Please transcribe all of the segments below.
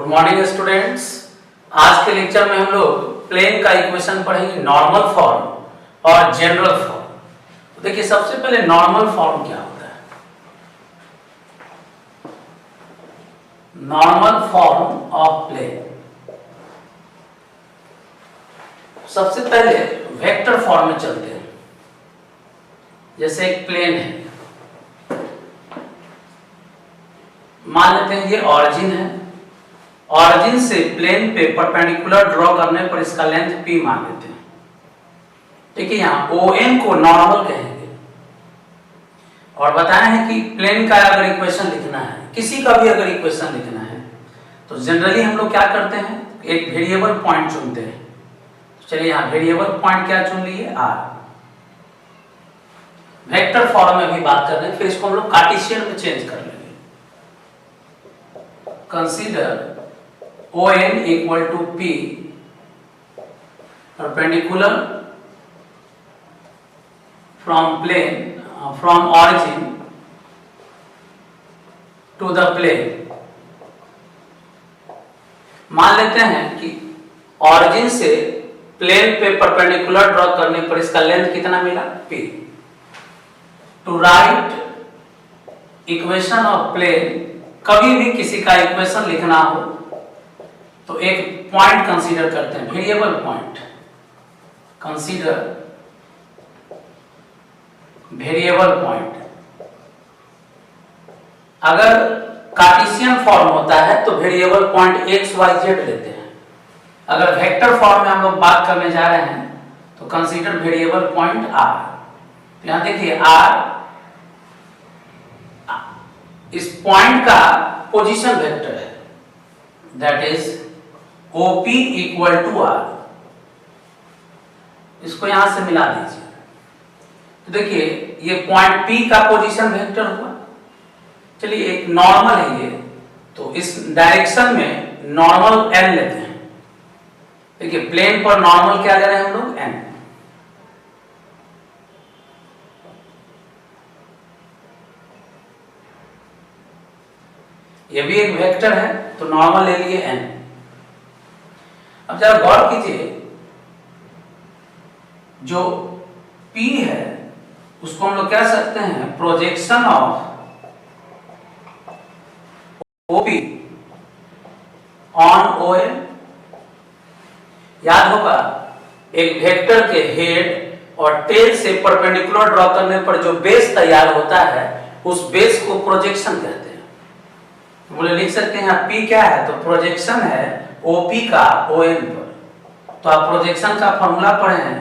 Good morning students. आज के lecture में हम लोग प्लेन का इक्वेशन पढ़ेंगे, नॉर्मल फॉर्म और जनरल फॉर्म। तो देखिए सबसे पहले नॉर्मल फॉर्म क्या होता है। नॉर्मल फॉर्म ऑफ प्लेन, सबसे पहले वेक्टर फॉर्म में चलते हैं। जैसे एक प्लेन है, मान लेते हैं ये ऑरिजिन है। ऑरिजिन से प्लेन पे परपेंडिकुलर ड्रॉ करने पर इसका लेंथ p मान लेते हैं। ठीक है, यहाँ ON को नॉर्मल कहेंगे। और बताया है कि प्लेन का अगर इक्वेशन लिखना है, किसी का भी अगर इक्वेशन लिखना है, तो जनरली हम लोग क्या करते हैं, एक वेरिएबल पॉइंट चुनते हैं। चलिए यहाँ वेरिएबल पॉइंट क्या चुन लिए, r। वेक्टर फॉर्म में भी बात कर रहे हैं, फिर इसको हम लोग कार्टेशियन में चेंज कर लेंगे। Consider ON equal to P perpendicular from plane from origin to the plane। मान लेते हैं कि origin से प्लेन पे परपेंडिकुलर ड्रॉ करने पर इसका लेंथ कितना मिला, P। To write equation of plane, कभी भी किसी का इक्वेशन लिखना हो तो एक पॉइंट कंसीडर करते हैं, variable point. Consider variable point. अगर कार्टेशियन फॉर्म होता है तो variable point x y z लेते हैं। अगर वेक्टर फॉर्म में हम लोग बात करने जा रहे हैं तो कंसीडर वेरिएबल पॉइंट r। तो यहां देखिए r इस पॉइंट का पोजीशन वेक्टर है, that is OP equal to R। इसको यहां से मिला दीजिए तो देखिए ये पॉइंट P का पोजीशन वेक्टर हुआ। चलिए एक नॉर्मल है ये, तो इस डायरेक्शन में नॉर्मल n लेते हैं। देखिए प्लेन पर नॉर्मल क्या ले रहे हैं हम लोग, n। ये भी एक वेक्टर है तो नॉर्मल ले लिए n। अब जरा गौर कीजिए, जो P है उसको हम लोग कह सकते हैं projection of OP on ON। याद होगा एक वेक्टर के हेड और टेल से परपेंडिकुलर ड्रॉ करने पर जो बेस तैयार होता है उस बेस को प्रोजेक्शन कहते हैं। बोले लिख सकते हैं यहाँ P क्या है, तो प्रोजेक्शन है OP का ON पर। तो आप प्रोजेक्शन का फॉर्मूला पढ़े हैं,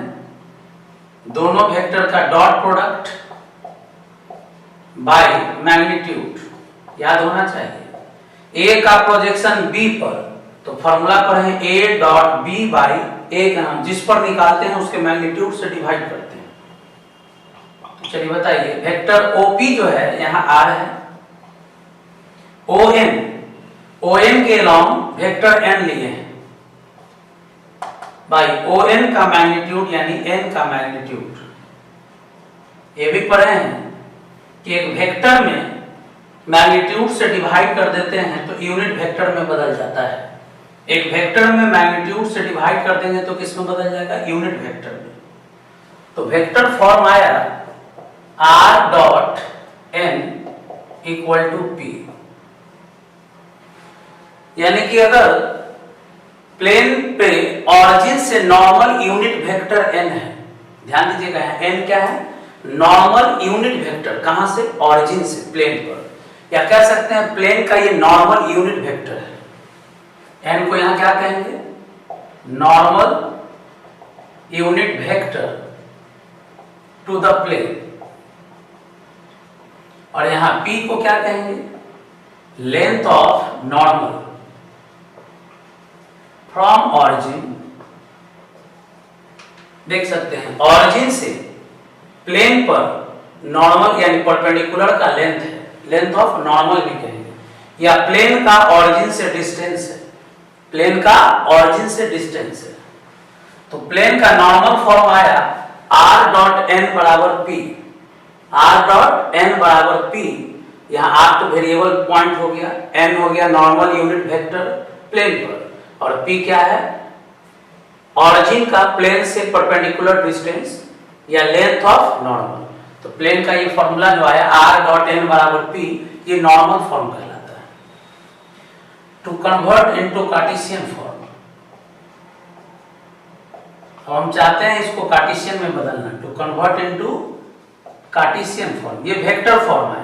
दोनों वेक्टर का डॉट प्रोडक्ट बाय मैग्नीट्यूड, याद होना चाहिए। A का प्रोजेक्शन B पर, तो फॉर्मूला पढ़े हैं A dot B by A का, जिस पर निकालते हैं उसके मैग्नीट्यूड से डिवाइड करते हैं। तो चलिए बताइए, वेक्टर OP जो है यहाँ R है, ON के लॉन्ग वेक्टर n लिए हैं बाई ON का मैग्नीट्यूड यानी n का मैग्नीट्यूड। ये भी पढ़े हैं कि एक वेक्टर में मैग्नीट्यूड से डिवाइड कर देते हैं तो यूनिट वेक्टर में बदल जाता है। एक वेक्टर में मैग्नीट्यूड से डिवाइड कर देंगे तो किस में बदल जाएगा, यूनिट वेक्टर में। तो वेक्टर फॉर्म आया r dot n equal to P। यानी कि अगर प्लेन पे ऑरिजिन से नॉर्मल यूनिट वेक्टर n है, ध्यान दीजिएगा n क्या है, नॉर्मल यूनिट वेक्टर। कहां से, ऑरिजिन से प्लेन पर, या कह सकते हैं प्लेन का ये नॉर्मल यूनिट वेक्टर है। n को यहां क्या कहेंगे, normal unit vector to the plane. और यहां p को क्या कहेंगे, length of normal from origin. देख सकते हैं ऑरिजिन से प्लेन पर नॉर्मल यानी परपेंडिकुलर का लेंथ है, लेंथ ऑफ नॉर्मल भी कहेंगे, या प्लेन का ऑरिजिन से डिस्टेंस है, प्लेन का ऑरिजिन से डिस्टेंस है। तो प्लेन का नॉर्मल फॉर्म आया r डॉट n बराबर P। r डॉट n बराबर P, यहाँ r तो वेरिएबल पॉइंट हो गया, n हो गया नॉर्मल यूनिट वेक्टर, प्लेन पर, और p क्या है, ऑरिजिन का प्लेन से परपेंडिकुलर डिस्टेंस या लेंथ ऑफ नॉर्मल। तो प्लेन का ये फॉर्मूला जो आया r.n बराबर p, ये नॉर्मल फॉर्म कहलाता है। To convert into Cartesian form, अब हम चाहते हैं इसको कार्टेशियन में बदलना। To convert into Cartesian form, ये वेक्टर फॉर्म है।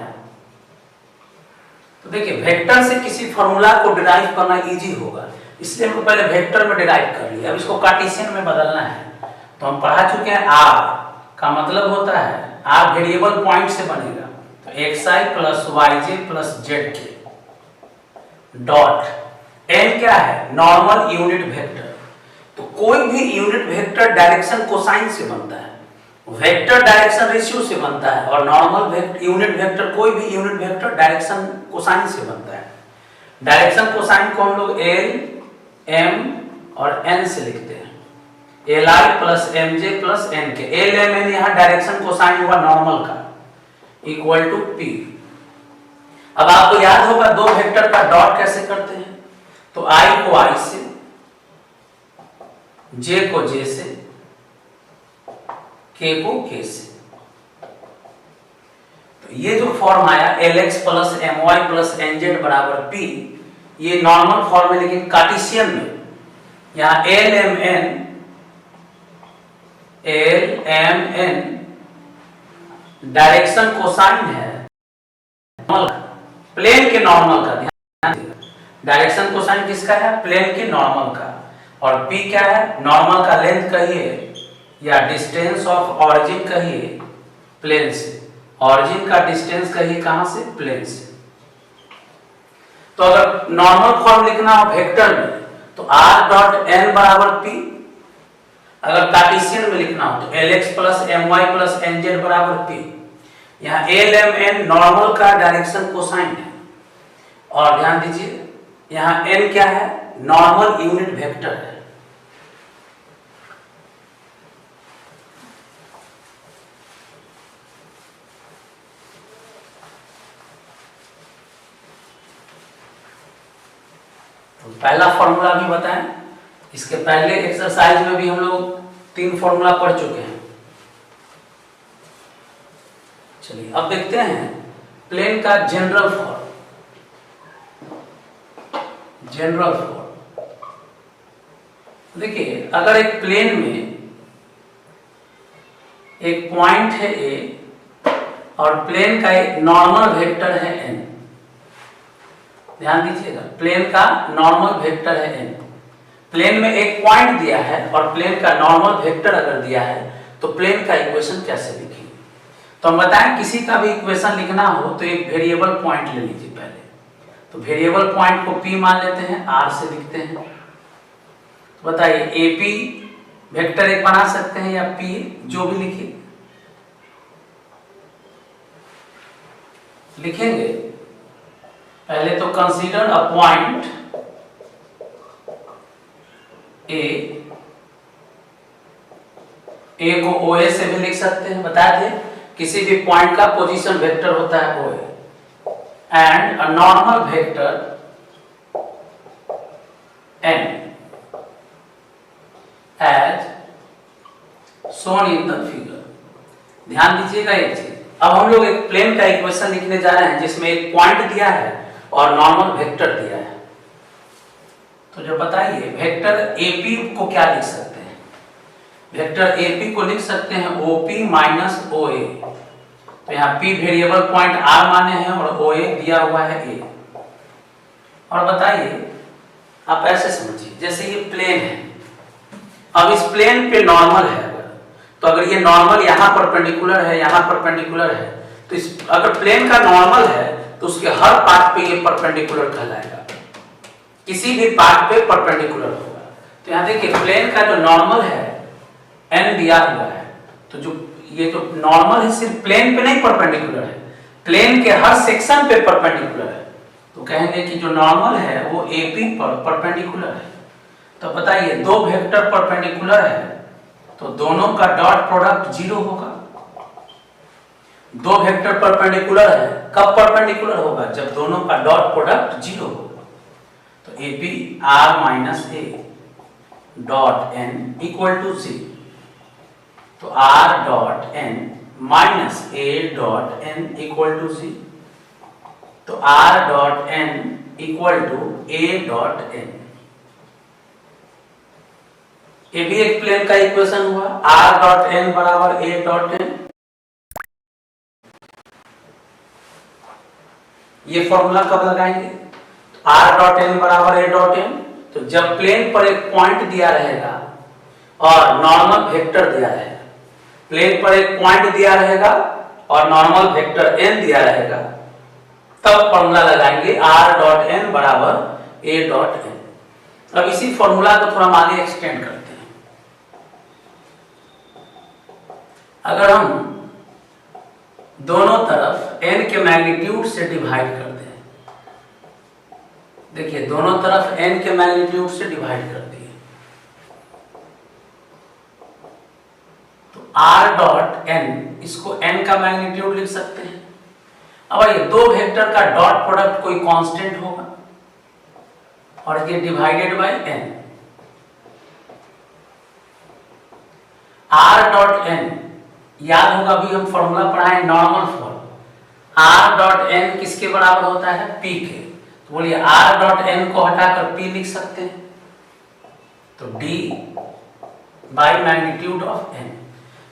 तो देखिए वेक्टर से किसी फॉर्मूला को डिराइव करना इजी होगा, इसलिए हमको पहले वेक्टर में डिराइव कर लिया, अब इसको कार्टेशियन में बदलना है। तो हम पढ़ा चुके हैं r का मतलब होता है, r वेरिएबल पॉइंट से बनेगा, तो xi plus yj plus zk dot n क्या है, नॉर्मल यूनिट वेक्टर। तो कोई भी यूनिट वेक्टर डायरेक्शन कोसाइन से बनता है, वेक्टर डायरेक्शन रेशियो से बनता है, और नॉर्मल यूनिट वेक्टर, कोई भी यूनिट वेक्टर डायरेक्शन कोसाइन से बनता है। डायरेक्शन कोसाइन को हम लोग l, m और n से लिखते हैं, li plus mj plus n के। l, m, n यहाँ डायरेक्शन कोसाइन हुआ नॉर्मल का, इक्वल टू p। अब आपको याद होगा दो वेक्टर का डॉट कैसे करते हैं, तो i को i से, j को j से, k को k से। तो ये जो फॉर्म आया lx plus my plus nz बराबर p, ये नॉर्मल फॉर्म है, लेकिन कार्टेशियन में यहाँ l m n direction cosine है प्लेन के नॉर्मल का, ध्यान देगा। डायरेक्शन कोसाइन किसका है, प्लेन के नॉर्मल का। और p क्या है, नॉर्मल का लेंथ कहिए या डिस्टेंस ऑफ ऑरिजिन कहिए प्लेन से, ऑरिजिन का डिस्टेंस कहिए कहां से, प्लेन से। तो अगर नॉर्मल फॉर्म लिखना हो वेक्टर में तो r.n बराबर p, अगर कार्टेशियन में लिखना हो तो lx plus my plus nz बराबर p। यहाँ l, m, n नॉर्मल का डायरेक्शन कोसाइन है, और ध्यान दीजिए यहाँ n क्या है, नॉर्मल यूनिट वेक्टर है। तो पहला फॉर्मूला भी बताएं, इसके पहले एक्सरसाइज में भी हम लोग 3 फॉर्मूला पढ़ चुके हैं। चलिए अब देखते हैं प्लेन का जनरल फॉर्म। जनरल फॉर्म देखिए, अगर एक प्लेन में एक पॉइंट है A और प्लेन का एक नॉर्मल वेक्टर है n, ध्यान दीजिएगा, प्लेन का नॉर्मल वेक्टर है n। प्लेन में एक पॉइंट दिया है और प्लेन का नॉर्मल वेक्टर अगर दिया है तो प्लेन का इक्वेशन कैसे लिखेंगे। तो हम बताएं किसी का भी इक्वेशन लिखना हो तो एक वेरिएबल पॉइंट ले लीजिए पहले। तो वेरिएबल पॉइंट को p मान लेते हैं, r से लिखते हैं। तो बताइए AP वेक्टर एक बना सकते हैं या p, जो भी लिखेंगे। पहले तो कंसीडर अ पॉइंट A को OA से भी लिख सकते हैं, बताए थे किसी भी पॉइंट का पोजीशन वेक्टर होता है OA, and a normal vector N as shown in the figure. ध्यान दीजिएगा एक चीज, अब हम लोग एक प्लेन का इक्वेशन लिखने जा रहे हैं जिसमें एक पॉइंट दिया है और नॉर्मल वेक्टर दिया है। तो जो बताइए वेक्टर AP को क्या लिख सकते हैं, वेक्टर AP को लिख सकते हैं OP माइनस OA। तो यहाँ P वेरिएबल पॉइंट R माने हैं और OA दिया हुआ है A। और बताइए आप ऐसे समझिए, जैसे ये प्लेन है, अब इस प्लेन पे नॉर्मल है, तो अगर ये नॉर्मल यहाँ परपेंडिकुलर है, यहाँ परपेंडिकुलर है, तो इस अगर प्लेन का नॉर्मल है तो उसके हर पार्ट पे ये परपेंडिकुलर कहलाएगा, किसी भी पार्ट पे परपेंडिकुलर होगा। तो यहाँ देखिए प्लेन का जो नॉर्मल है n दिया हुआ है, तो जो ये जो नॉर्मल है सिर्फ प्लेन पे नहीं परपेंडिकुलर है, प्लेन के हर सेक्शन पे परपेंडिकुलर है। तो कहेंगे कि जो नॉर्मल है वो AP पर परपेंडिकुलर है। तो बताइए दो वेक्टर परपेंडिकुलर है तो दोनों का डॉट प्रोडक्ट 0 होगा। दो वेक्टर परपेंडिकुलर है, कब परपेंडिकुलर होगा, जब दोनों का डॉट प्रोडक्ट 0 होगा। तो a p r minus a dot n equal to g. तो r dot n minus a dot n equal to g. तो r dot n equal to a dot n. ये भी एक प्लेन का equation हुआ। Are dot N बराबर ए dot n. ये formula कब लगाएंगे? आर डॉट एन बराबर ए डॉट एन। तो जब प्लेन पर एक पॉइंट दिया रहेगा और नॉर्मल वेक्टर दिया रहेगा, प्लेन पर एक पॉइंट दिया रहेगा और नॉर्मल वेक्टर एन दिया रहेगा, तब फॉर्मूला लगाएंगे आर डॉट एन बराबर ए डॉट एन। अब इसी फॉर्मूला को थोड़ा आगे एक्सटेंड करते हैं। अगर हम दोनों तरफ n के मैग्नीट्यूड से डिवाइड कर दें, देखिए दोनों तरफ n के मैग्नीट्यूड से डिवाइड कर दिए, तो r डॉट n, इसको n का मैग्नीट्यूड लिख सकते हैं। अब ये दो वेक्टर का डॉट प्रोडक्ट कोई कांस्टेंट होगा और ये divided by n। r dot n, याद होगा अभी हम फॉर्मूला पढ़ाए normal form. r dot n किसके बराबर होता है? p के। तो बोलिए r डॉट n को हटाकर p लिख सकते हैं, तो d by magnitude of n।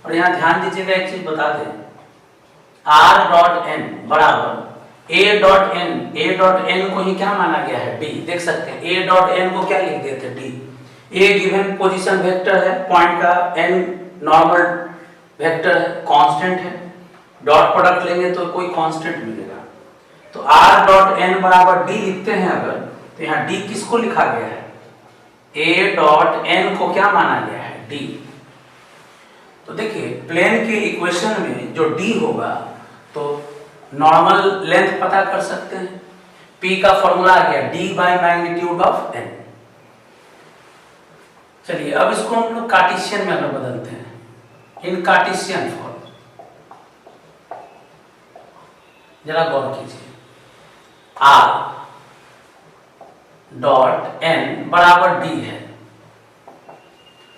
और यहां ध्यान दीजिएगा, एक चीज बता दें, r डॉट n बराबर a dot n। a dot n को ही क्या माना गया है? d। देख सकते हैं a डॉट n को क्या लिख देते हैं? d। a given position vector है, पॉइंट का n नॉर्मल वेक्टर है, कांस्टेंट है, डॉट प्रोडक्ट लेंगे तो कोई कांस्टेंट मिलेगा। तो r डॉट n बराबर d लिखते हैं अगर, तो यहाँ d किसको लिखा गया है? a डॉट n को क्या माना गया है? d। तो देखिए प्लेन के इक्वेशन में जो d होगा तो नॉर्मल लेंथ पता कर सकते हैं, p का फॉर्मूला आ गया d by magnitude of n। चलिए अब इसको हम लोग कार्टेशियन में अगर बदलते हैं, इन कार्टेशियन फॉर्म, जरा गौर कीजिए, r डॉट n बराबर d है।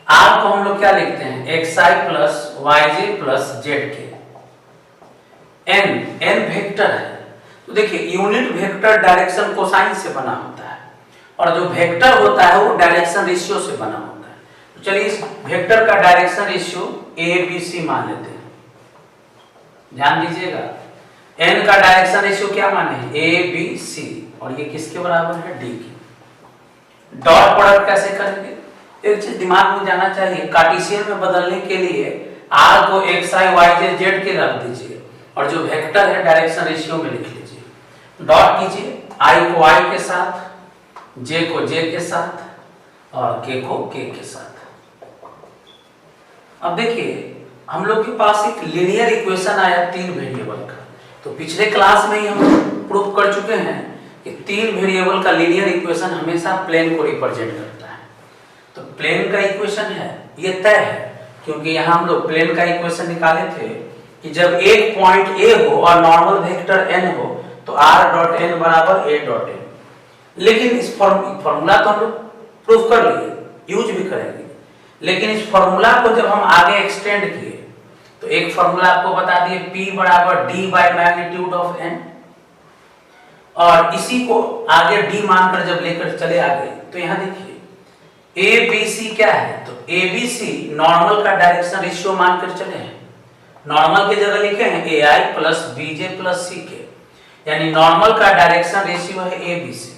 r को हम लोग क्या लिखते हैं? xi plus yj plus zk। n vector है, तो देखिए यूनिट वेक्टर डायरेक्शन कोसाइन से बना होता है और जो वेक्टर होता है वो डायरेक्शन रेशियो से बना होता है। तो चलिए इस वेक्टर का डायरेक्शन रेशियो ABC मान लेते हैं। ध्यान दीजिएगा, n का डायरेक्शन रेशियो क्या माने हैं? ABC, और ये किसके बराबर है? d की। डॉट प्रोडक्ट कैसे करेंगे? एक चीज दिमाग में जाना चाहिए, कार्टेशियन में बदलने के लिए r को xi yj z के रख दीजिए और जो वेक्टर है डायरेक्शन रेशियो में लिख लीजिए। डॉट कीजिए, i को i के साथ, j को j के साथ और k को k के साथ। अब देखिए हम लोग के पास एक लीनियर इक्वेशन आया 3 वेरिएबल का। तो पिछले क्लास में ही हम प्रूफ कर चुके हैं कि 3 वेरिएबल का लीनियर इक्वेशन हमेशा प्लेन को रिप्रेजेंट करता है। तो प्लेन का इक्वेशन है ये तय है, क्योंकि यहाँ हम लोग प्लेन का इक्वेशन निकाले थे कि जब एक पॉइंट A हो और नॉर्मल वेक्टर n हो तो r डॉट n बराबर a डॉट n। लेकिन इस फॉर्मूला तो हम लोग प्रूफ कर लिए, यूज भी करेंगे, लेकिन इस फॉर्मूला को जब हम आगे एक्सटेंड किए तो एक फॉर्मूला आपको बता दिए p बराबर d by magnitude of n, और इसी को आगे d मानकर जब लेकर चले आगे तो यहाँ देखिए ABC क्या है? तो ABC नॉर्मल का डायरेक्शन रेशियो मानकर चले हैं। नॉर्मल की जगह लिखे हैं AI plus BJ plus CK, यानी नॉर्मल का डायरेक्शन रेशियो है ABC।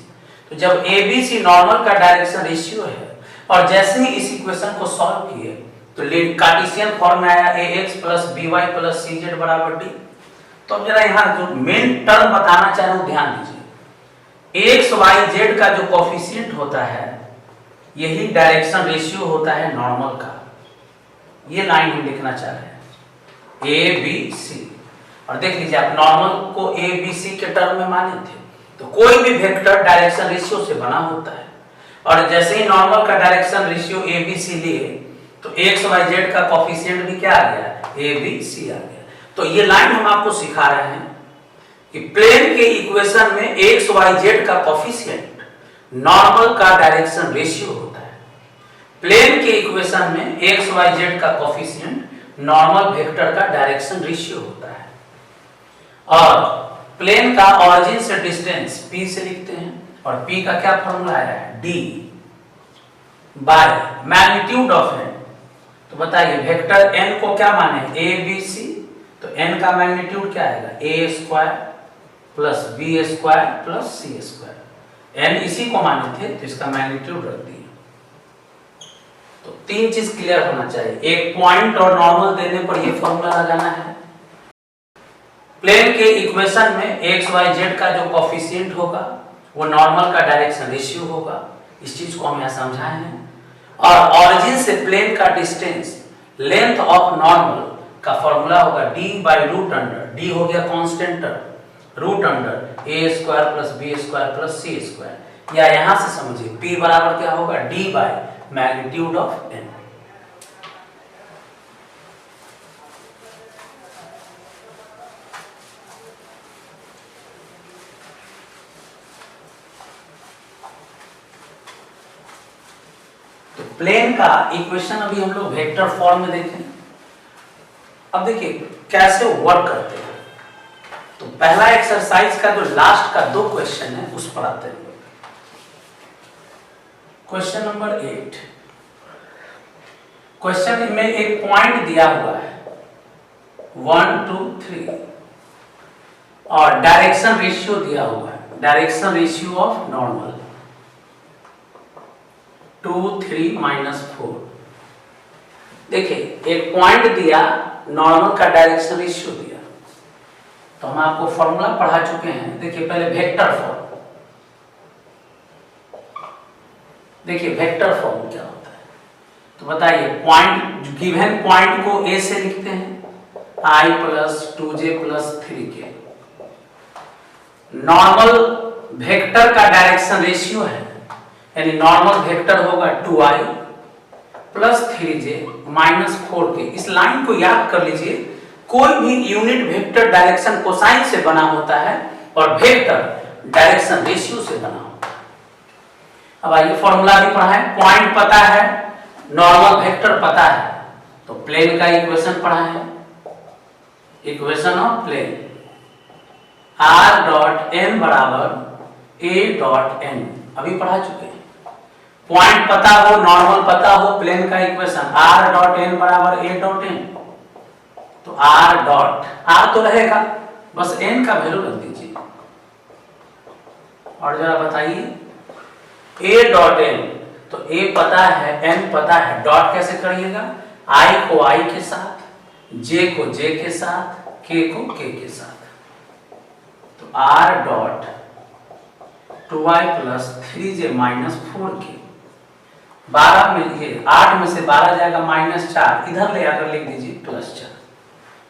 तो जब ABC नॉर्मल का डायरेक्शन रेशियो है और जैसे ही इस इक्वेशन को सॉल्व किए तो कार्टेशियन फॉर्म में आया ax plus by plus cz बराबर d। तो अब जरा यहाँ जो मेन टर्म बताना चाह रहा हूं ध्यान दीजिए, x y z का जो कोफिशिएंट होता है यही डायरेक्शन रेशियो होता है नॉर्मल का। ये लाइन हम लिखना चाह रहे हैं ABC, और देख लीजिए आप नॉर्मल को ABC के टर्म में माने थे तो कोई भी वेक्टर डायरेक्शन रेशियो से बना होता है, और जैसे ही नॉर्मल का डायरेक्शन रेशियो ABC लिए तो x y z का कोफिशिएंट भी क्या आ गया? ABC आ गया। तो ये लाइन हम आपको सिखा रहे हैं कि प्लेन के इक्वेशन में x y z का कोफिशिएंट नॉर्मल का डायरेक्शन रेशियो होता है। प्लेन के इक्वेशन में एक्स वाई जेड का कोफिशिएंट नॉर्मल वेक्टर का डायरेक्शन रेशियो होता है। और प्लेन का ऑरिजिन से डिस्टेंस p से लिखते हैं, और p का क्या फॉर्मूला आया है, d by magnitude of n। तो बताइए वेक्टर n को क्या माने, a b c, तो n का मैग्नीट्यूड क्या आएगा, a square plus b square plus c square. n इसी को माने थे तो इसका मैग्नीट्यूड रख दिए। तो तीन चीज क्लियर होना चाहिए, एक पॉइंट और नॉर्मल देने पर यह फॉर्मूला लगाना है। प्लेन के इक्वेशन में एक्स वाई जेड का जो कोफिशिएंट होगा वो नॉर्मल का डायरेक्शन रेशियो होगा, इस चीज को हम यहाँ समझाए हैं। और ऑरिजिन से प्लेन का डिस्टेंस लेंथ ऑफ नॉर्मल का फॉर्मूला होगा d by root under, d हो गया constant, root under a square plus b square plus c square. या यहां से समझिए p बराबर क्या होगा, d by magnitude of n। तो प्लेन का इक्वेशन अभी हम लोग वेक्टर फॉर्म में देखें। अब देखिए कैसे वर्क करते हैं। तो पहला एक्सरसाइज का जो लास्ट का 2 क्वेश्चन है उस पर आते हैं। Question number 8। क्वेश्चन में एक पॉइंट दिया हुआ है 1 2 3 और डायरेक्शन रेशियो दिया हुआ है, डायरेक्शन रेशियो ऑफ नॉर्मल 2 3 -4। देखिए एक पॉइंट दिया, नॉर्मल का डायरेक्शन रेशियो दिया, तो हम आपको फॉर्मूला पढ़ा चुके हैं। देखिए पहले वेक्टर फॉर्म, देखिए वेक्टर फॉर्म क्या होता है। तो बताइए पॉइंट, गिवन पॉइंट को ए से लिखते हैं i plus 2j plus 3k। Normal vector का डायरेक्शन रेशियो है, यानी नॉर्मल वेक्टर होगा 2i plus 3j minus 4k। इस लाइन को याद कर लीजिए, कोई भी यूनिट वेक्टर डायरेक्शन कोसाइन से बना होता है और वेक्टर डायरेक्शन रेशियो से बना होता है। अब आइए फॉर्मूला भी पढ़ा है, पॉइंट पता है, नॉर्मल वेक्टर पता है, तो प्लेन का इक्वेशन पढ़ा है, equation of plane r dot n बराबर a डॉट n अभी पढ़ा चुके हैं। पॉइंट पता हो, नॉर्मल पता हो, प्लेन का इक्वेशन r डॉट n बराबर a डॉट n। तो r डॉट, r तो रहेगा, बस n का वैल्यू रख दीजिए। और जरा बताइए a डॉट n, तो a पता है, n पता है, डॉट कैसे करिएगा, i को i के साथ, j को j के साथ, k को k के साथ। तो r dot 2i plus 3j minus 4k। 12 में ये 8 में से 12 जाएगा -4, इधर ले आकर लिख दीजिए +4।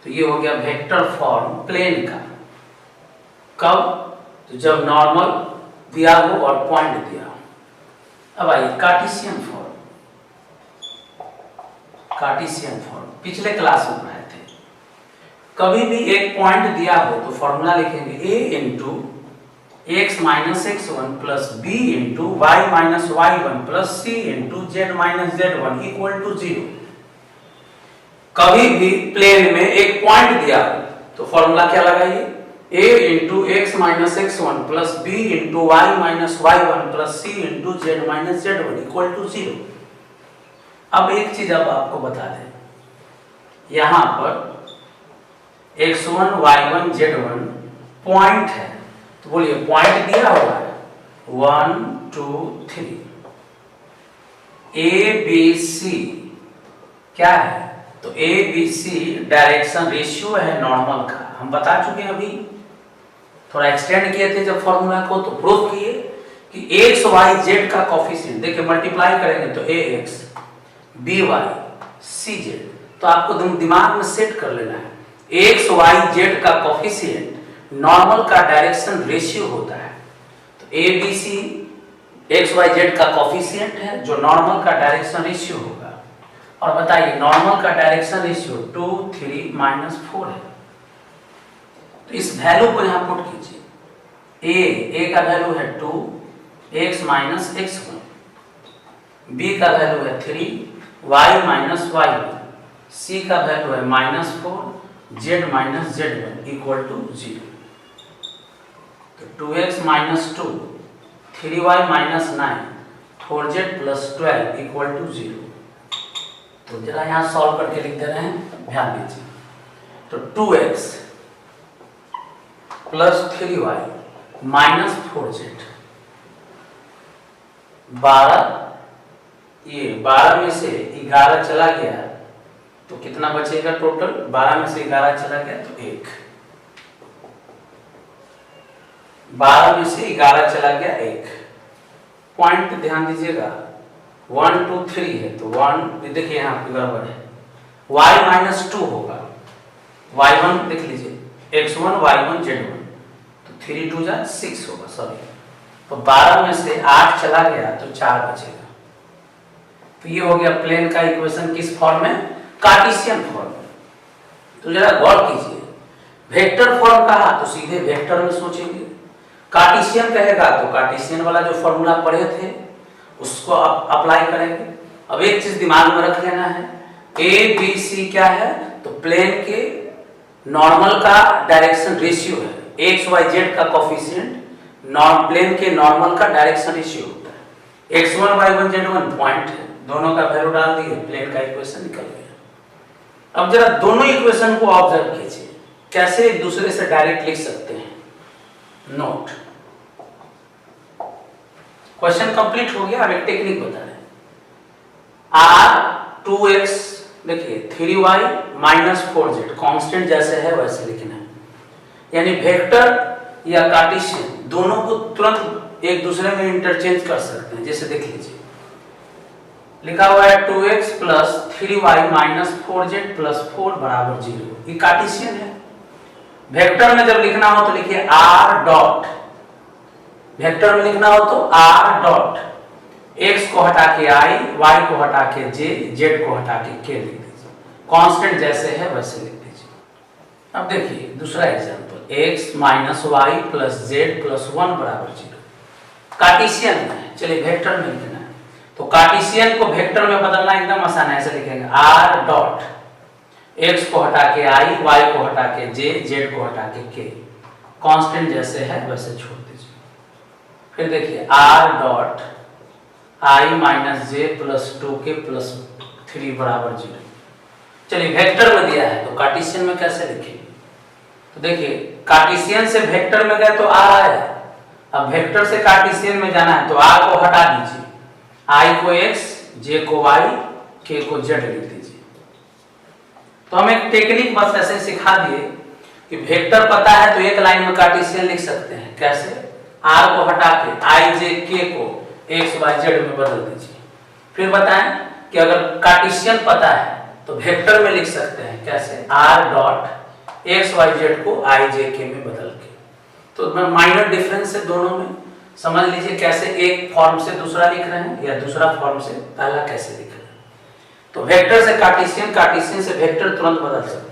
तो ये हो गया वेक्टर फॉर्म प्लेन का। कब, तो जब नॉर्मल दिया हो और पॉइंट दिया हो। अब आइए कार्टेशियन फॉर्म, कार्टेशियन फॉर्म पिछले क्लास में पढ़ाए थे। कभी भी एक पॉइंट दिया हो तो फॉर्मूला लिखेंगे a into x minus x1 plus b into y minus y1 plus c into z minus z1 equal to 0। कभी भी प्लेन में एक पॉइंट दिया तो फॉर्मूला क्या लगाइए, a into x minus x1 plus b into y minus y1 plus c into z minus z1 equal to 0। अब एक चीज अब आपको बता दें, यहां पर x1 y1 z1 पॉइंट है, तो बोलिए पॉइंट दिया हुआ है 1 2 3। ए बी सी क्या है, तो A B C direction ratio है नॉर्मल का, हम बता चुके हैं। अभी थोड़ा एक्सटेंड किए थे जब फॉर्मूला को, तो प्रूफ किए कि एक्स वाई जेड का कोफिशिएंट, देखिए मल्टीप्लाई करेंगे तो a x b y c z, तो आपको दिमाग में सेट कर लेना है, एक्स वाई जेड का कोफिशिएंट नॉर्मल का डायरेक्शन रेशियो होता है। तो A B C x Y Z का कोफिशिएंट है जो नॉर्मल का डायरेक्शन रेशियो होगा। और बताइए नॉर्मल का डायरेक्शन रेशियो 2 3 -4 है। तो इस वैल्यू को यहां पुट कीजिए, ए का वैल्यू है 2, x माइनस x1, b का वैल्यू है 3, y माइनस y1, c का वैल्यू है -4, z minus z1 equal to 0। तो 2x minus 2, 3y minus 9, 4z plus 12 equal to 0। तो जरा यहाँ सॉल्व करके लिख दे रहे हैं, ध्यान दीजिए। तो 2x plus 3y minus 4z, 12 में से 11 चला गया तो कितना बचेगा टोटल? 12 में से 11 चला गया तो 1, 12 में से 11 चला गया 1। पॉइंट पे ध्यान दीजिएगा, 1 2 3 है तो 1 देखिए यहाँ पे गड़बड़ है, y माइनस 2 होगा, y1 देख लीजिए, x1 y1 z1, तो 3 2 जा 6 होगा, सॉरी। तो 12 में से 8 चला गया तो 4 बचेगा। तो ये हो गया प्लेन का इक्वेशन, किस फॉर्म में? कार्टेशियन फॉर्म में। तो जरा गौर कीजिए, वेक्टर फॉर्म कहा तो सीधे वेक्टर में सोचेंगे, कार्टेशियन कहेगा तो कार्टेशियन वाला जो फॉर्मूला पढ़े थे उसको अप्लाई करेंगे। अब एक चीज दिमाग में रख लेना है, ए बी सी क्या है? तो प्लेन के नॉर्मल का डायरेक्शन रेशियो है, एक्स वाई जेड का कोफिशिएंट प्लेन के नॉर्मल का डायरेक्शन रेशियो होता है। x1 y1 z1 पॉइंट है, दोनों का वैल्यू डाल दिए, प्लेन का इक्वेशन निकल गया। अब जरा दोनों इक्वेशन को ऑब्जर्व कीजिए, कैसे एक दूसरे से डायरेक्ट लिख सकते हैं। नोट, क्वेश्चन कंप्लीट हो गया। अब एक टेक्निक बता रहे हैं, r 2x देखिए 3y माइनस 4z कांस्टेंट जैसे है वैसे लिखना है, यानी वेक्टर या कार्टेशियन दोनों को तुरंत एक दूसरे में इंटरचेंज कर सकते हैं। जैसे देख लीजिए, लिखा हुआ है 2x plus 3y minus 4z plus 4 बराबर 0, ये कार्टेशियन है। वेक्टर में जब लिखना हो तो लिखिए r डॉट, वेक्टर में लिखना हो तो r डॉट, x को हटा के i, y को हटा के j, z को हटा के k लिख दीजिए, कांस्टेंट जैसे है वैसे लिख दीजिए। अब देखिए दूसरा example, x minus Y plus Z plus 1 बराबर 0, कार्टेशियन में। चलिए वेक्टर में लिखना है, तो कार्टेशियन को वेक्टर में बदलना एकदम आसान है, ऐसे लिखेंगे r डॉट, x को हटा के i, y को हटा के j, z को हटा के k, कांस्टेंट जैसे है वैसे छोड़ दीजिए। फिर देखिए r dot i minus j plus 2k plus 3 बराबर 0। चलिए वेक्टर में दिया है तो कार्टेशियन में कैसे लिखेंगे? तो देखिए कार्टेशियन से वेक्टर में गए तो r आया, अब वेक्टर से कार्टेशियन में जाना है तो r को हटा दीजिए, i को x, j को y, k को z लिख दीजिए। तो हम एक टेक्निक बस ऐसे सिखा दिए कि वेक्टर पता है तो एक लाइन में कार्टेशियन लिख सकते हैं। कैसे? r को हटा के i j k को x y z में बदल दीजिए। फिर बताएं कि अगर कार्टेशियन पता है तो वेक्टर में लिख सकते हैं। कैसे? r dot X Y Z को i j k में बदल के। तो माइनर डिफरेंस है दोनों में, समझ लीजिए कैसे एक फॉर्म से दूसरा लिख रहे हैं या दूसरा फॉर्म से पहला कैसे लिख रहे हैं। तो वेक्टर से कार्टेशियन, कार्टेशियन से वेक्टर तुरंत बदल सकते हैं।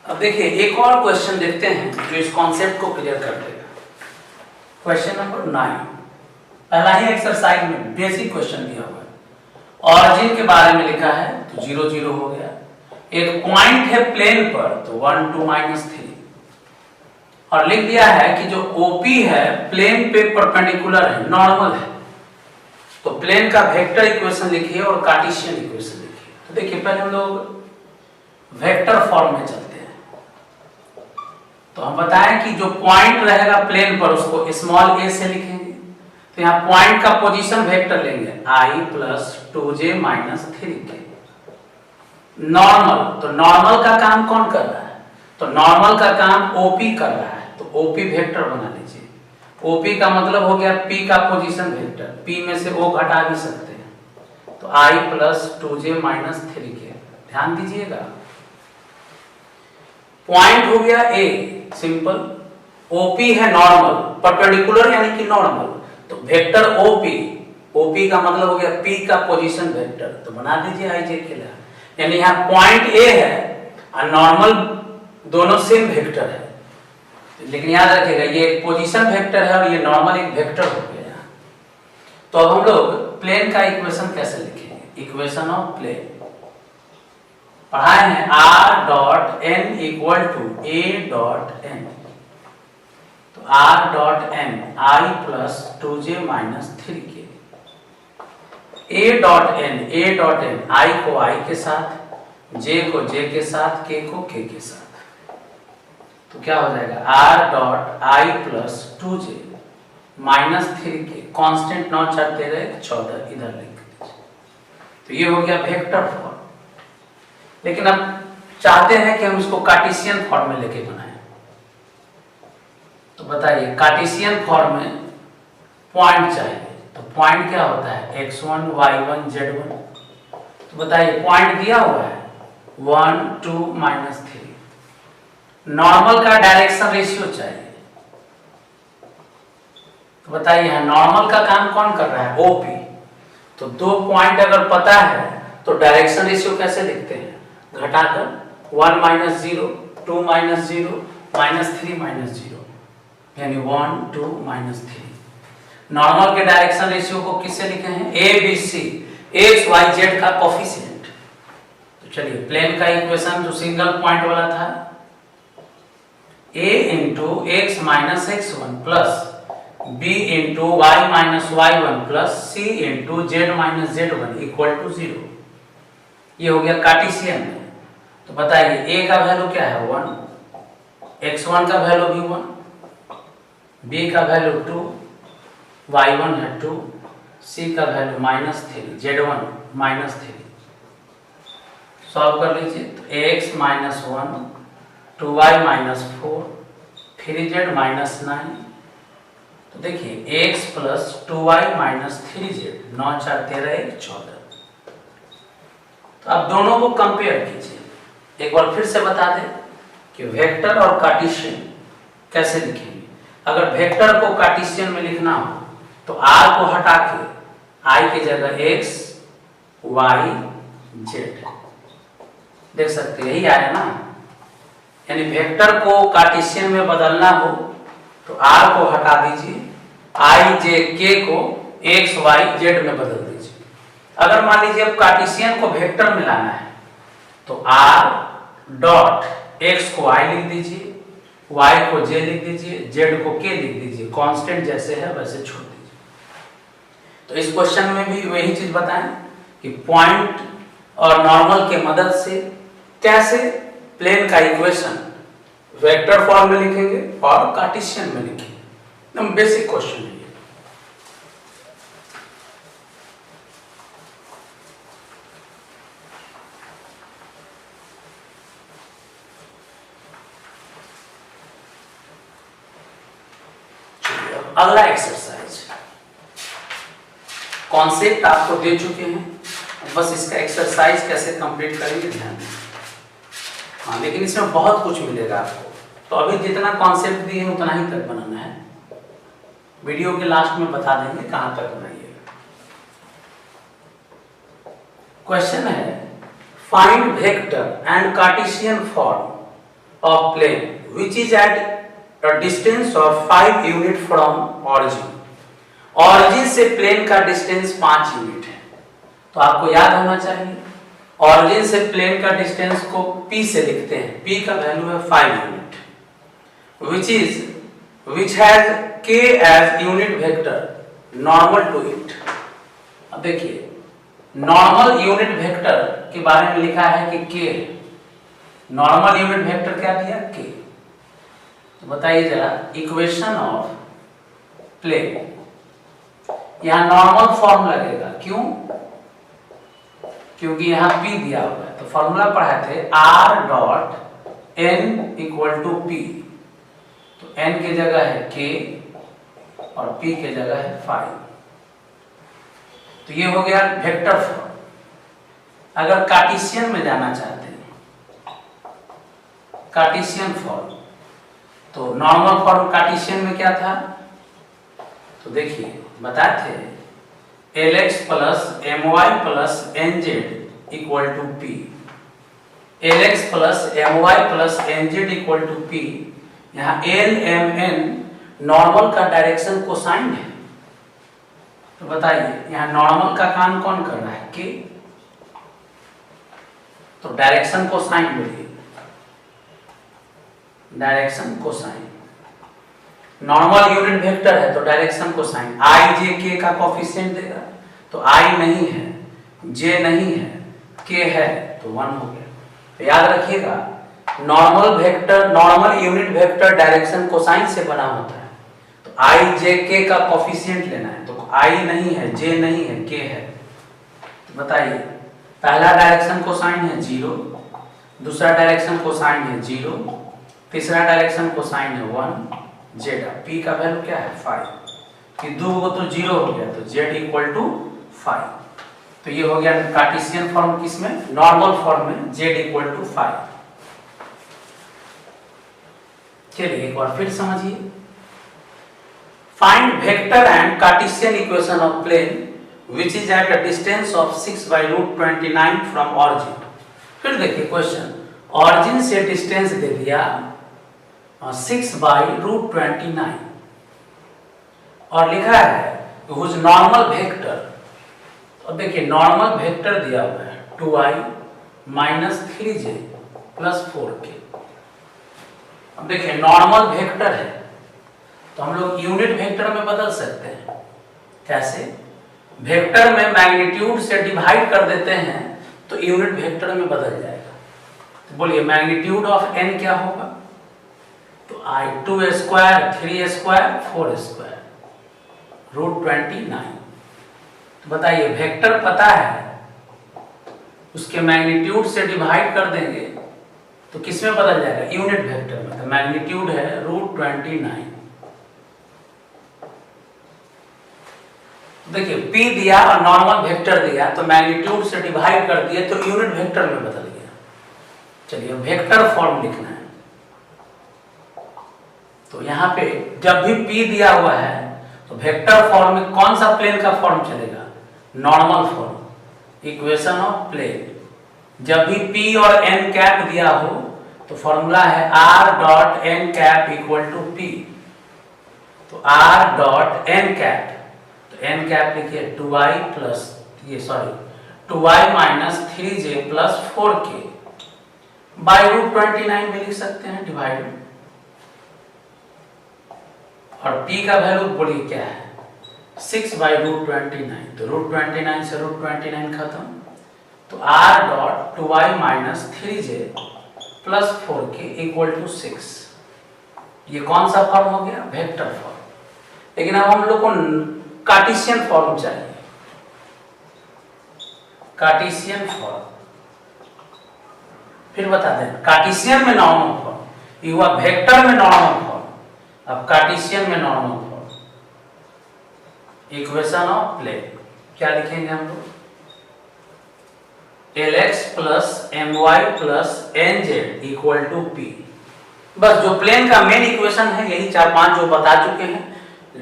अब देखिए एक और क्वेश्चन देखते हैं जो इस कॉन्सेप्ट को क्लियर कर देगा। क्वेश्चन नंबर 9, पहला ही एक्सरसाइज में बेसिक क्वेश्चन दिया हुआ है, ऑरिजिन के बारे में लिखा है तो 0 0 हो गया, एक पॉइंट है प्लेन पर तो 1 2 -3, और लिख दिया है कि जो ओपी है प्लेन पे परपेंडिकुलर है, नॉर्मल है। तो प्लेन का वेक्टर इक्वेशन लिखिए और कार्टेशियन इक्वेशन लिखिए। तो देखिए पहले हम लोग वेक्टर फॉर्म में चलते हैं। तो हम बताएं कि जो पॉइंट रहेगा प्लेन पर उसको स्मॉल a से लिखेंगे। तो यहाँ पॉइंट का पोजीशन वेक्टर लेंगे i plus 2j minus 3k। Normal, तो नॉर्मल का काम कौन कर रहा है? तो नॉर्मल का काम OP कर रहा है, तो OP वेक्टर बना लीजिए। OP का मतलब हो गया P का पोजीशन वेक्टर, P में से O घटा भी सकते हैं, तो i plus 2j minus 3k। ध्यान दीजिएगा, पॉइंट हो गया A, सिंपल, ओपी है नॉर्मल, परपेंडिकुलर यानी कि नॉर्मल, तो वेक्टर ओपी, ओपी का मतलब हो गया पी का पोजीशन वेक्टर, तो बना दीजिए आई जे के लिए, यानी यहाँ पॉइंट ए है और नॉर्मल दोनों सेम वेक्टर है, लेकिन याद रखिएगा ये एक पोजीशन वेक्टर है और ये नॉर्मल एक वेक्टर हो गया। तो अब हम लोग प्लेन का इक्वेशन कैसे लिखेंगे, इक्वेशन ऑफ प्लेन पढ़ाए हैं, r dot n equal to a dot n, तो r dot n i plus 2j minus 3k, a dot n i को i के साथ, j को j के साथ, k को k के साथ, तो क्या हो जाएगा r dot i plus 2j minus 3k, constant 9 4 13 14 इधर लिख दीजिए, तो ये हो गया वेक्टर फॉर्म। लेकिन अब चाहते हैं कि हम इसको कार्टेशियन फॉर्म में लेके बनाएं, तो बताइए कार्टेशियन फॉर्म में पॉइंट चाहिए, तो पॉइंट क्या होता है x1 y1 z1, तो बताइए पॉइंट दिया हुआ है 1 2 माइनस 3, नॉर्मल का डायरेक्शन रेशियो चाहिए, तो बताइए यहाँ नॉर्मल का काम कौन कर रहा है ओपी, तो दो पॉइंट अगर पता है तो डायरेक्शन रेशियो कैसे लिखते हैं, घटाकर 1 माइनस 0 2 माइनस 0 माइनस 3 माइनस 0, यानी 1 2 माइनस 3। नॉर्मल के डायरेक्शन रेशियो को किससे लिखे हैं A B C, x Y Z का कोफिशिएंट। तो चलिए प्लेन का इक्वेशन जो सिंगल पॉइंट वाला था, a into X minus x1 plus b into Y minus y1 plus c into Z minus z1 equal to 0, ये हो गया कार्टेशियन में। तो बताइए a का वैल्यू क्या है 1, x1 का वैल्यू भी 1, b का वैल्यू 2, y1 है 2, c का value minus 3, z1 minus 3, solve कर लीजिए, तो x minus 1 2y minus 4 3z minus 9, तो देखिए x plus 2y minus 3z 9 4 13 1 14। तो आप दोनों को कंपेयर कीजिए, एक बार फिर से बता दें कि वेक्टर और कार्टेशियन कैसे लिखेंगे। अगर वेक्टर को कार्टेशियन में लिखना हो तो r को हटा के i की जगह x y z देख सकते हैं, यही आया ना, यानी वेक्टर को कार्टेशियन में बदलना हो तो r को हटा दीजिए, i j k को x y z में बदल दीजिए। अगर मान लीजिए अब कार्टेशियन को वेक्टर में लाना है तो r डॉट x को i लिख दीजिए, y को j लिख दीजिए, z को k लिख दीजिए, कांस्टेंट जैसे है वैसे छोड़ दीजिए। तो इस क्वेश्चन में भी वही चीज बताएं कि पॉइंट और नॉर्मल के मदद से कैसे प्लेन का इक्वेशन वेक्टर फॉर्म में लिखेंगे और कार्टेशियन में लिखेंगे, एकदम बेसिक क्वेश्चन है। अगला एक्सरसाइज, कॉन्सेप्ट आपको दे चुके हैं, बस इसका एक्सरसाइज कैसे कंप्लीट करेंगे ध्यान दें। हाँ, लेकिन इसमें बहुत कुछ मिलेगा आपको, तो अभी जितना कॉन्सेप्ट दिए हैं उतना ही तक बनाना है, वीडियो के लास्ट में बता देंगे कहां तक बनाइएगा। क्वेश्चन है find vector and Cartesian form of plane which is at a distance of 5 unit from origin. Origin से प्लेन का डिस्टेंस 5 यूनिट है, तो आपको याद होना चाहिए ऑरिजिन से प्लेन का डिस्टेंस को p से लिखते हैं, p का वैल्यू है 5 unit, which has k as unit vector normal to it. अब देखिए नॉर्मल यूनिट वेक्टर के बारे में लिखा है कि k, नॉर्मल यूनिट वेक्टर क्या दिया k, तो बताइए जरा इक्वेशन ऑफ प्लेन, यहां नॉर्मल फॉर्म लगेगा, क्यों, क्योंकि यहां p दिया हुआ है, तो फॉर्मूला पढ़ाए थे r dot n equal to p, तो n की जगह है k और p की जगह है 5, तो ये हो गया वेक्टर फॉर्म। अगर कार्टेशियन में जाना चाहते हैं, कार्टेशियन फॉर्म, तो नॉर्मल फॉर्म कार्टेशियन में क्या था, तो देखिए बताए थे Lx plus My plus Nz equal to P। Lx plus My plus Nz equal to P। यहाँ L M N नॉर्मल का डायरेक्शन कोसाइन है। तो बताइए यहाँ नॉर्मल का काम कौन कर रहा है, K। तो डायरेक्शन कोसाइन बोलिए, direction cosine. Normal unit vector है तो डायरेक्शन कोसाइन। आई जे के का कोफिशिएंट देगा, तो आई नहीं है, जे नहीं है, के है, तो 1 हो गया। तो याद रखिएगा normal vector, normal unit vector direction cosine से बना होता है। तो आई जे के का कोफिशिएंट लेना है, तो आई नहीं है, जे नहीं है, के है। तो बताइए पहला डायरेक्शन कोसाइन है 0, दूसरा डायरेक्शन कोसाइन है 0, तीसरा डायरेक्शन कोसाइन है 1। जेड पी का वैल्यू क्या है 5, कि 2 को तो 0 हो गया, तो जेड इक्वल टू 5। तो ये हो गया कार्टेशियन फॉर्म, किसमें, नॉर्मल फॉर्म में, जेड इक्वल टू 5। चलिए एक बार फिर समझिए। Find vector and Cartesian equation of plane which is at a distance of 6/√29 from origin। फिर देखिए क्वेश्चन, origin से डिस्टेंस दे दिया 6/√29 और लिखा है whose normal vector। अब देखिए नॉर्मल वेक्टर दिया हुआ है 2i minus 3j plus 4k। अब देखिए नॉर्मल वेक्टर है तो हम लोग यूनिट वेक्टर में बदल सकते हैं। कैसे, वेक्टर में मैग्नीट्यूड से डिवाइड कर देते हैं तो यूनिट वेक्टर में बदल जाएगा। तो बोलिए मैग्नीट्यूड ऑफ n क्या होगा, तो I 2 स्क्वायर 3 स्क्वायर 4 स्क्वायर √29। तो बताइए वेक्टर पता है, उसके मैग्नीट्यूड से डिवाइड कर देंगे तो किस में बदल जाएगा, यूनिट वेक्टर में। तो मैग्नीट्यूड है √29। देखिए P दिया और नॉर्मल वेक्टर दिया तो मैग्नीट्यूड से डिवाइड कर दिए तो यूनिट वेक्टर में बदल गया। चलिए वेक्टर फॉर्म लिखना है, तो यहाँ पे जब भी P दिया हुआ है तो वेक्टर फॉर्म में कौन सा प्लेन का फॉर्म चलेगा, normal form, equation of plane. जब भी P और n कैप दिया हो तो फॉर्मूला है r dot n cap equal to P। तो r dot n cap, n cap लिखिए 2i plus 2i minus 3j plus 4k by √29 भी लिख सकते हैं डिवाइड। और p का वैल्यू बोलिए क्या है 6/√29। तो √29 से √29 खत्म, तो r dot 2i minus 3j plus 4k equal to 6। ये कौन सा फॉर्म हो गया, वेक्टर फॉर्म। लेकिन अब हम लोग को कार्टेशियन फॉर्म चाहिए, कार्टेशियन फॉर्म। फिर बता दें कार्टेशियन में नॉर्मल फॉर्म, ये हुआ वेक्टर में नॉर्मल फॉर्म, अब कार्टेशियन में normal form. Equation of plane क्या लिखेंगे हम लोग, Lx plus My plus Nz equal to P। बस जो प्लेन का मेन इक्वेशन है यही 4-5 जो बता चुके हैं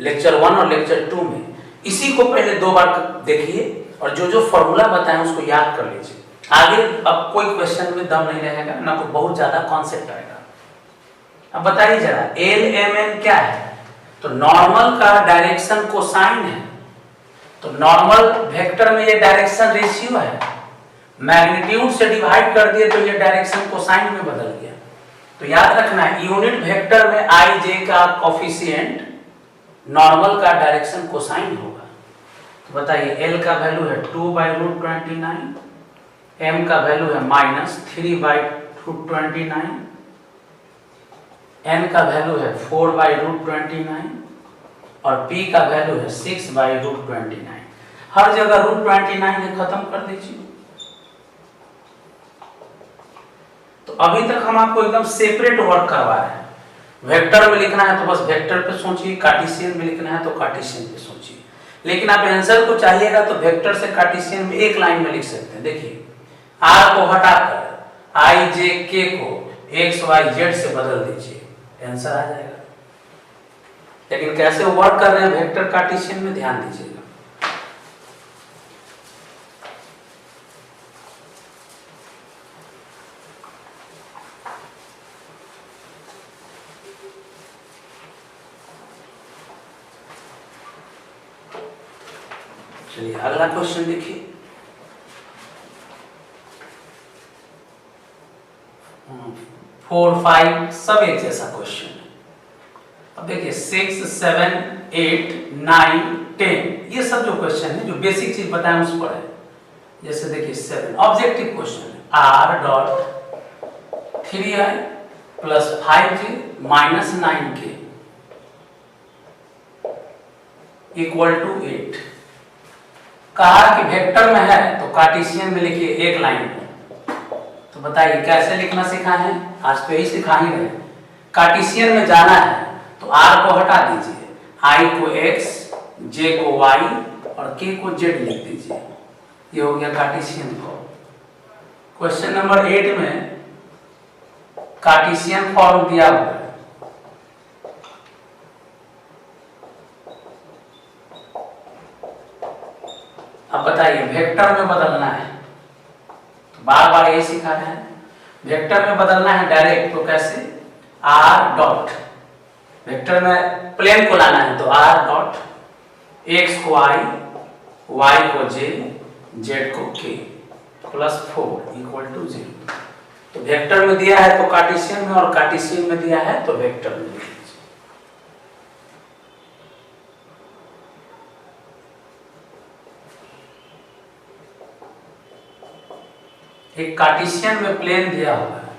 लेक्चर 1 और लेक्चर 2 में, इसी को पहले 2 बार देखिए और जो जो फॉर्मूला बताएं उसको याद कर लीजिए। आगे अब कोई क्वेश्चन में दम नहीं रहेगा, ना कोई बहुत ज्यादा कॉन्सेप्ट आएगा। अब बताइए जरा LMN क्या है, तो नॉर्मल का डायरेक्शन कोसाइन है, तो नॉर्मल वेक्टर में ये डायरेक्शन रेशियो है, मैग्नीट्यूड से डिवाइड कर दिए तो ये डायरेक्शन कोसाइन में बदल गया। तो याद रखना है यूनिट वेक्टर में आई जे का कोफिशिएंट नॉर्मल का डायरेक्शन कोसाइन होगा। तो बताइए L का वैल्यू है 2/√29, M का वैल्यू है माइनस 3/√29, N का वैल्यू है 4/√29 और P का वैल्यू है 6/√29। हर जगह √29 है, खत्म कर दीजिए। तो अभी तक हम आपको एकदम सेपरेट वर्क करवा रहे हैं। वेक्टर में लिखना है तो बस वेक्टर पे सोचिए, कार्टेशियन में लिखना है तो कार्टेशियन पे सोचिए। लेकिन आप आंसर को चाहिएगा तो वेक्टर से कार्टेशियन में एक लाइन में लिख सकते हैं। देखिए r को हटाकर i j k को x y z से बदल दीजिए, आंसर आ जाएगा। लेकिन कैसे वर्क कर रहे हैं वेक्टर कार्टेशियन में ध्यान दीजिएगा। चलिए अगला क्वेश्चन देखिए। 4, 5 सब एक जैसा क्वेश्चन है। अब देखिए 6, 7, 8, 9, 10 ये सब जो क्वेश्चन है जो बेसिक चीज बताएं उस पर है। जैसे देखिए 7 ऑब्जेक्टिव क्वेश्चन है, r dot 3i plus 5j minus 9k equal to 8। कहा कि वेक्टर में है तो कार्टेशियन में लिखिए एक लाइन में। तो बताइए कैसे लिखना सीखा है, आज तो यही सिखा ही रहे। कार्टेशियन में जाना है तो r को हटा दीजिए, i को x, j को y और k को z लिख दीजिए। ये हो गया कार्टेशियन फॉर्म। क्वेश्चन नंबर 8 में कार्टेशियन फॉर्म दिया हुआ है। अब बताइए वेक्टर में बदलना है तो बार बार यही सिखा रहे हैं। वेक्टर में बदलना है डायरेक्ट तो कैसे, r डॉट वेक्टर में प्लेन को लाना है तो r डॉट x को i, y को j, z को k प्लस 4 इक्वल टू 0। तो वेक्टर में दिया है तो कार्टेशियन में और कार्टेशियन में दिया है तो वेक्टर में। एक कार्टेशियन में प्लेन दिया हुआ है,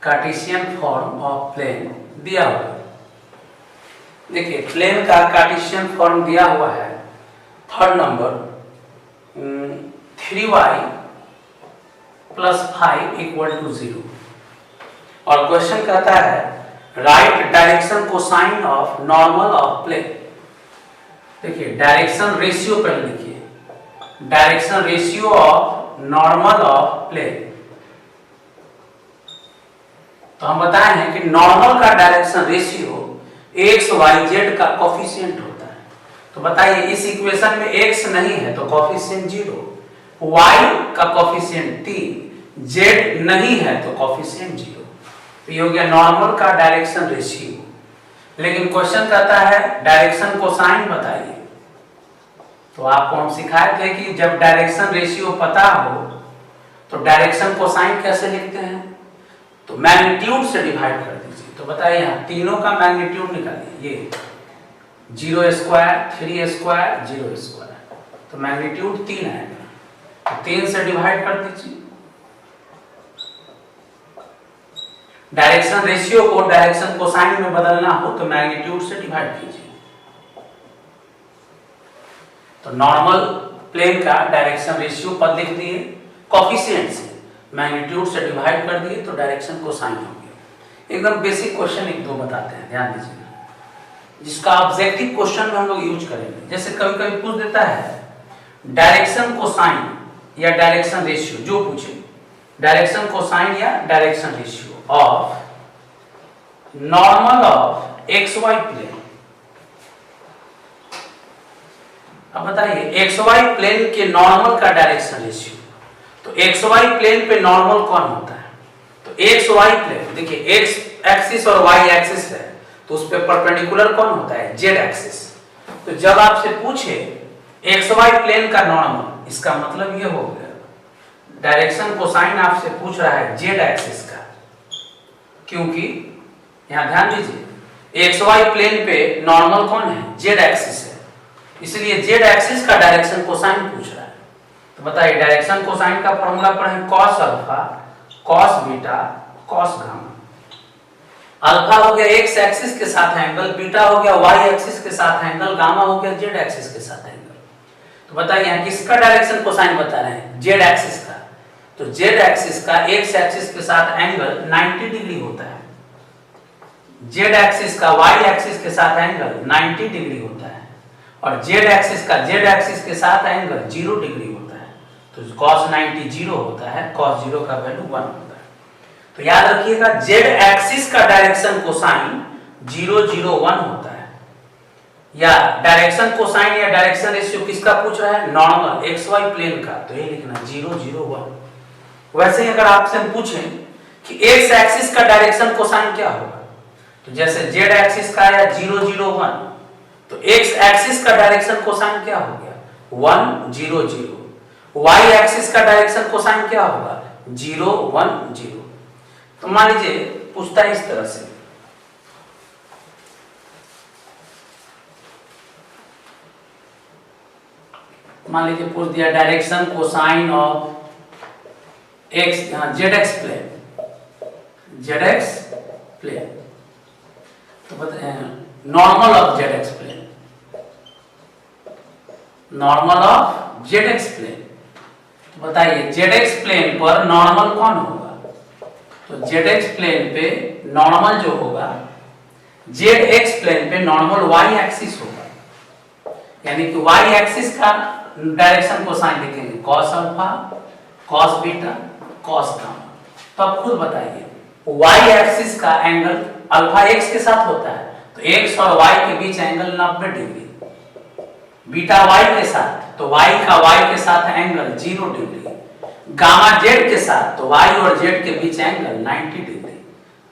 कार्टेशियन फॉर्म ऑफ प्लेन दिया हुआ है। देखिए प्लेन का कार्टेशियन फॉर्म दिया हुआ है। Third number 3y plus 5 equal to 0 और क्वेश्चन कहता है write direction cosine of normal of plane. देखिए डायरेक्शन रेशियो पहले लिखिए, direction ratio of normal of plane. तो हम बताए हैं कि नॉर्मल का direction ratio x, y, z का कोफिशिएंट होता है। तो बताइए इस इक्वेशन में x नहीं है तो कोफिशिएंट 0, y का कोफिशिएंट 3, z नहीं है तो कोफिशिएंट 0। तो ये हो गया नॉर्मल का डायरेक्शन रेशियो। लेकिन क्वेश्चन कहता है डायरेक्शन कोसाइन बताइए। तो आपको हम सिखाए थे कि जब डायरेक्शन रेशियो पता हो तो डायरेक्शन कोसाइन कैसे लिखते हैं, तो मैग्नीट्यूड से डिवाइड कर दीजिए। तो बताइए यहाँ तीनों का मैग्नीट्यूड निकालिए, ये 0 स्क्वायर, 3 स्क्वायर, 0 स्क्वायर, तो मैग्नीट्यूड 3 आएगा। तो 3 से डिवाइड कर दीजिए। डायरेक्शन रेशियो को डायरेक्शन कोसाइन में बदलना हो तो मैग्नीट्यूड से डिवाइड कीजिए। तो नॉर्मल प्लेन का डायरेक्शन रेशियो पद लिख दिए, कोफिशिएंट से मैग्नीट्यूड से डिवाइड कर दिए तो डायरेक्शन कोसाइन हो गया। एकदम बेसिक क्वेश्चन एक दो बताते हैं, ध्यान दीजिएगा, जिसका ऑब्जेक्टिव क्वेश्चन में हम लोग यूज करेंगे। जैसे कभी कभी पूछ देता है डायरेक्शन कोसाइन या डायरेक्शन रेशियो, जो पूछे डायरेक्शन कोसाइन या direction ratio of normal of X Y plane. अब बताइए एक्स वाई प्लेन के नॉर्मल का डायरेक्शन रेशियो। तो एक्स वाई प्लेन पे नॉर्मल कौन होता है, तो एक्स वाई प्लेन देखिए एक्स एक्सिस और वाई एक्सिस है तो उस पे परपेंडिकुलर कौन होता है, जेड एक्सिस। तो जब आपसे पूछे एक्स वाई प्लेन का नॉर्मल, इसका मतलब ये हो गया डायरेक्शन कोसाइन आपसे पूछ रहा है जेड एक्सिस का, क्योंकि यहां ध्यान दीजिए एक्स वाई प्लेन पे नॉर्मल कौन है, जेड एक्सिस है, इसलिए जेड एक्सिस का डायरेक्शन कोसाइन पूछ रहा है। तो बताइए डायरेक्शन कोसाइन का फॉर्मूला पढ़ें, cos alpha cos beta cos gamma. Alpha हो गया एक्स एक्सिस के साथ एंगल, बीटा हो गया वाई एक्सिस के साथ एंगल, गामा हो गया जेड एक्सिस के साथ एंगल। तो बताइए यहाँ किसका डायरेक्शन कोसाइन बता रहे हैं, जेड एक्सिस का। तो जेड एक्सिस का एक्स एक्सिस के साथ एंगल 90 डिग्री होता है, जेड एक्सिस का वाई एक्सिस के साथ एंगल 90 डिग्री होता है, और जेड एक्सिस का जेड एक्सिस के साथ एंगल 0 डिग्री होता है। तो cos 90 0 होता है, cos 0 का वैल्यू 1 होता है। तो याद रखिएगा जेड एक्सिस का डायरेक्शन कोसाइन 0 0 1 होता है, या डायरेक्शन कोसाइन या डायरेक्शन रेशियो किसका पूछ रहा है, नॉर्मल एक्स वाई प्लेन का, तो ये लिखना 0 0 1। वैसे ही अगर आपसे पूछें कि एक्स एक्सिस का डायरेक्शन कोसाइन क्या होगा, तो जैसे जेड एक्सिस का आया 0 0 1, तो एक्स एक्सिस का डायरेक्शन कोसाइन क्या हो गया 1 0 0, वाई एक्सिस का डायरेक्शन कोसाइन क्या होगा 0 1 0। तो मान लीजिए पूछता है इस तरह से, मान लीजिए पूछ दिया direction cosine of X, Z X plane, Z X plane, तो बताए normal of Z X plane, normal of Z X plane. तो बताइए जेड एक्स प्लेन पर नॉर्मल कौन होगा, तो जेड एक्स प्लेन पे नॉर्मल जो होगा, जेड एक्स प्लेन पे नॉर्मल वाई एक्सिस होगा, यानी कि वाई एक्सिस का डायरेक्शन कोसाइन लिखेंगे cos alpha, cos beta, cos gamma. तो अब खुद बताइए वाई एक्सिस का एंगल अल्फा एक्स के साथ होता है, तो एक्स और वाई के बीच एंगल 90 डिग्री, बीटा वाई के साथ तो वाई का वाई के साथ एंगल 0 डिग्री, गामा जेड के साथ तो वाई और जेड के बीच एंगल 90 डिग्री,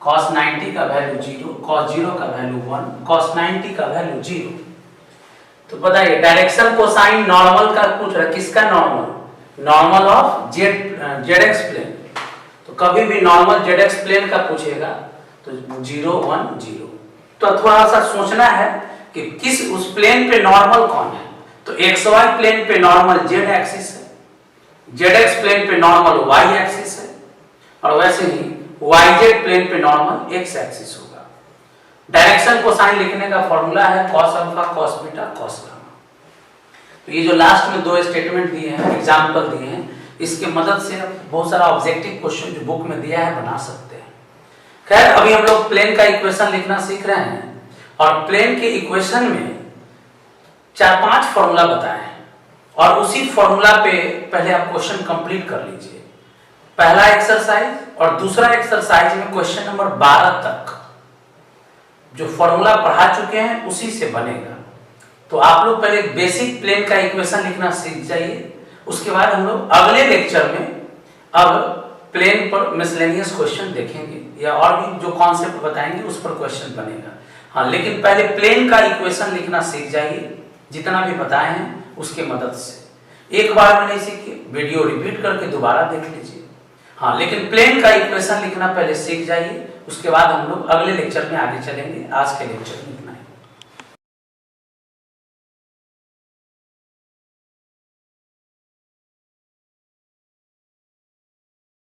cos 90 का वैल्यू 0, cos 0 का वैल्यू 1, cos 90 का वैल्यू 0। तो बताइए डायरेक्शन कोसाइन नॉर्मल का पूछ रहा है, किसका normal, normal of Z X plane. तो कभी भी नॉर्मल जेड एक्स प्लेन का पूछेगा तो 0 1 0। तो थोड़ा सा सोचना है कि किस उस प्लेन पे नॉर्मल कौन है, तो एक्स वाई प्लेन पे नॉर्मल जेड एक्सिस है, जेड एक्स प्लेन पे नॉर्मल वाई एक्सिस है, और वैसे ही वाई जेड प्लेन पे नॉर्मल एक्स एक्सिस होगा। डायरेक्शन कोसाइन लिखने का फॉर्मूला है cos alpha, cos beta, cos gamma. तो ये जो लास्ट में दो स्टेटमेंट दिए हैं, एग्जांपल दिए हैं, इसके मदद से बहुत सारा ऑब्जेक्टिव क्वेश्चन जो बुक में दिया है बना सकते हैं। खैर अभी हम लोग प्लेन का इक्वेशन लिखना सीख रहे हैं, और प्लेन के इक्वेशन में 4-5 फॉर्मूला बताए हैं, और उसी फॉर्मूला पे पहले आप क्वेश्चन कंप्लीट कर लीजिए। पहला एक्सरसाइज और दूसरा एक्सरसाइज में क्वेश्चन नंबर 12 तक जो फॉर्मूला पढ़ा चुके हैं उसी से बनेगा। तो आप लोग पहले बेसिक प्लेन का इक्वेशन लिखना सीख जाइए, उसके बाद हम लोग अगले लेक्चर में अब प्लेन पर मिसलेनियस क्वेश्चन देखेंगे, या और भी जो कॉन्सेप्ट बताएंगे उस पर क्वेश्चन बनेगा। हाँ, लेकिन पहले प्लेन का इक्वेशन लिखना सीख जाइए, जितना भी बताए हैं उसके मदद से। एक बार में नहीं सीखिए, वीडियो रिपीट करके दोबारा देख लीजिए। हाँ, लेकिन प्लेन का इक्वेशन लिखना पहले सीख जाइए, उसके बाद हम लोग अगले लेक्चर में आगे चलेंगे। आज के लेक्चर में